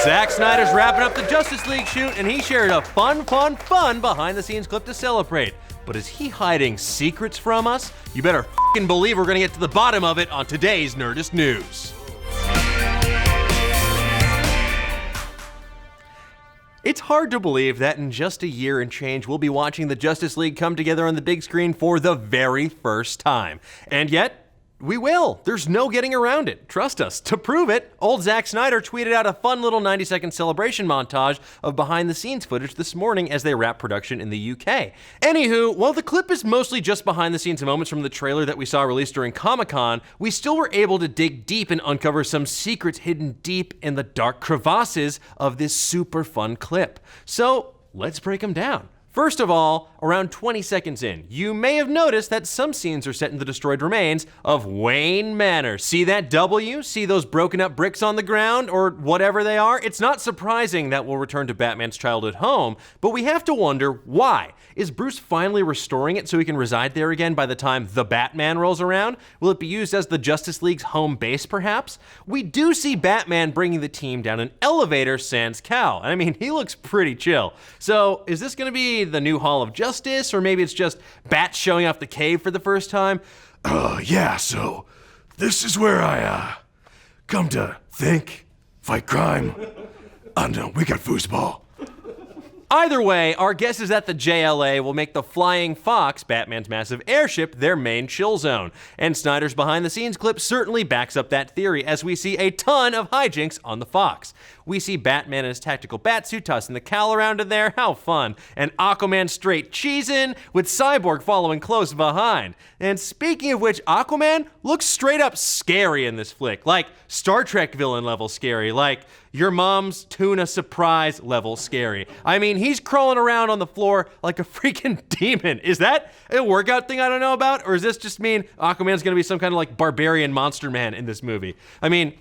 Zack Snyder's wrapping up the Justice League shoot, and he shared a fun behind-the-scenes clip to celebrate. But is he hiding secrets from us? You better f***ing believe we're gonna get to the bottom of it on today's Nerdist News. It's hard to believe that in just a year and change, we'll be watching the Justice League come together on the big screen for the very first time. And yet, we will. There's no getting around it. Trust us. To prove it, old Zack Snyder tweeted out a fun little 90-second celebration montage of behind-the-scenes footage this morning as they wrap production in the UK. Anywho, while the clip is mostly just behind-the-scenes moments from the trailer that we saw released during Comic-Con, we still were able to dig deep and uncover some secrets hidden deep in the dark crevasses of this super fun clip. So, let's break them down. First of all, around 20 seconds in, you may have noticed that some scenes are set in the destroyed remains of Wayne Manor. See that W? See those broken up bricks on the ground, or whatever they are? It's not surprising that we'll return to Batman's childhood home, but we have to wonder why. Is Bruce finally restoring it so he can reside there again by the time The Batman rolls around? Will it be used as the Justice League's home base, perhaps? We do see Batman bringing the team down an elevator sans Cal. I mean, he looks pretty chill. So, is this gonna be the new Hall of Justice, or maybe it's just Bat showing off the cave for the first time? Yeah, so this is where I, come to think, fight crime. No, we got foosball. Either way, our guess is that the JLA will make the Flying Fox, Batman's massive airship, their main chill zone. And Snyder's behind-the-scenes clip certainly backs up that theory, as we see a ton of hijinks on the Fox. We see Batman in his tactical batsuit tossing the cowl around in there, how fun. And Aquaman straight cheesing, with Cyborg following close behind. And speaking of which, Aquaman looks straight up scary in this flick. Like Star Trek villain level scary, like your mom's tuna surprise level scary. I mean, he's crawling around on the floor like a freaking demon. Is that a workout thing I don't know about? Or does this just mean Aquaman's gonna be some kind of like barbarian monster man in this movie? I mean,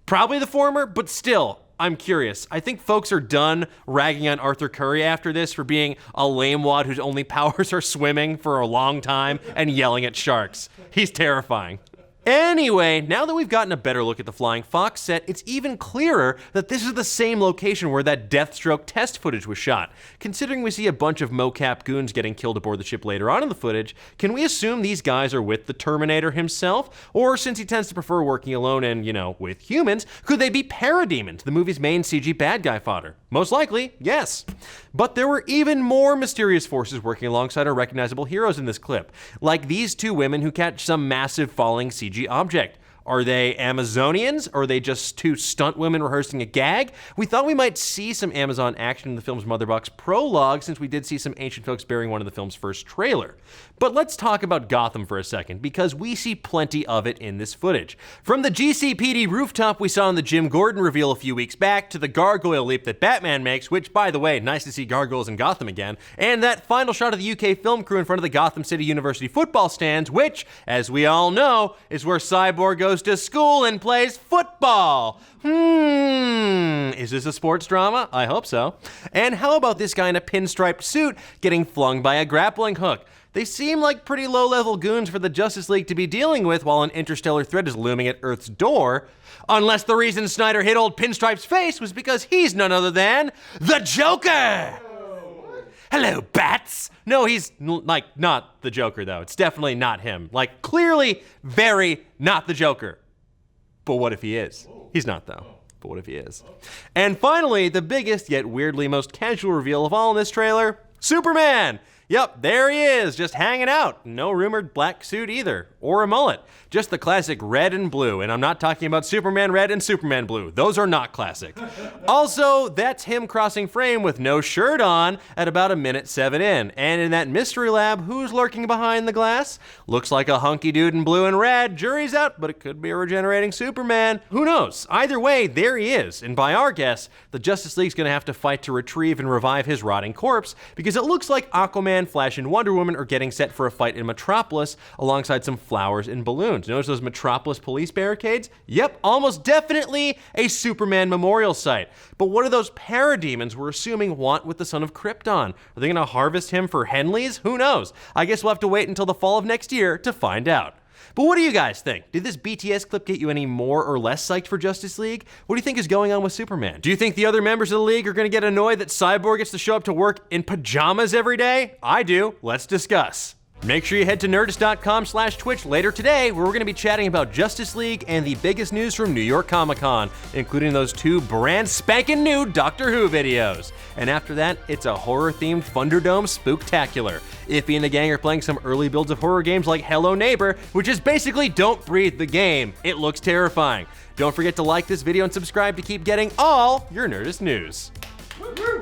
probably the former, but still, I'm curious. I think folks are done ragging on Arthur Curry after this for being a lame wad whose only powers are swimming for a long time and yelling at sharks. He's terrifying. Anyway, now that we've gotten a better look at the Flying Fox set, it's even clearer that this is the same location where that Deathstroke test footage was shot. Considering we see a bunch of mocap goons getting killed aboard the ship later on in the footage, can we assume these guys are with the Terminator himself? Or since he tends to prefer working alone and, with humans, could they be Parademons, the movie's main CG bad guy fodder? Most likely, yes. But there were even more mysterious forces working alongside our recognizable heroes in this clip, like these two women who catch some massive falling CG object. Are they Amazonians? Or are they just two stunt women rehearsing a gag? We thought we might see some Amazon action in the film's Motherbox prologue, since we did see some ancient folks bearing one in the film's first trailer. But let's talk about Gotham for a second, because we see plenty of it in this footage. From the GCPD rooftop we saw in the Jim Gordon reveal a few weeks back, to the gargoyle leap that Batman makes, which, by the way, nice to see gargoyles in Gotham again, and that final shot of the UK film crew in front of the Gotham City University football stands, which, as we all know, is where Cyborg goes to school and plays football. Is this a sports drama? I hope so. And how about this guy in a pinstriped suit getting flung by a grappling hook? They seem like pretty low-level goons for the Justice League to be dealing with while an interstellar threat is looming at Earth's door. Unless the reason Snyder hit old Pinstripe's face was because he's none other than the Joker! Hello, bats! No, he's, not the Joker, though. It's definitely not him. Clearly, very not the Joker. But what if he is? He's not, though. But what if he is? And finally, the biggest, yet weirdly most casual reveal of all in this trailer, Superman! Yep, there he is, just hanging out. No rumored black suit either, or a mullet. Just the classic red and blue, and I'm not talking about Superman red and Superman blue. Those are not classic. Also, that's him crossing frame with no shirt on at about 1:07 in. And in that mystery lab, who's lurking behind the glass? Looks like a hunky dude in blue and red. Jury's out, but it could be a regenerating Superman. Who knows? Either way, there he is. And by our guess, the Justice League's gonna have to fight to retrieve and revive his rotting corpse, because it looks like Aquaman, Flash, and Wonder Woman are getting set for a fight in Metropolis alongside some flowers and balloons. Notice those Metropolis police barricades? Yep, almost definitely a Superman memorial site. But what do those parademons we're assuming want with the son of Krypton? Are they gonna harvest him for Henleys? Who knows? I guess we'll have to wait until the fall of next year to find out. But what do you guys think? Did this BTS clip get you any more or less psyched for Justice League? What do you think is going on with Superman? Do you think the other members of the league are going to get annoyed that Cyborg gets to show up to work in pajamas every day? I do. Let's discuss. Make sure you head to Nerdist.com/Twitch later today, where we're going to be chatting about Justice League and the biggest news from New York Comic Con, including those 2 brand spanking new Doctor Who videos. And after that, it's a horror-themed Thunderdome spooktacular. Iffy and the gang are playing some early builds of horror games like Hello Neighbor, which is basically Don't Breathe the game. It looks terrifying. Don't forget to like this video and subscribe to keep getting all your Nerdist news. Woo-hoo!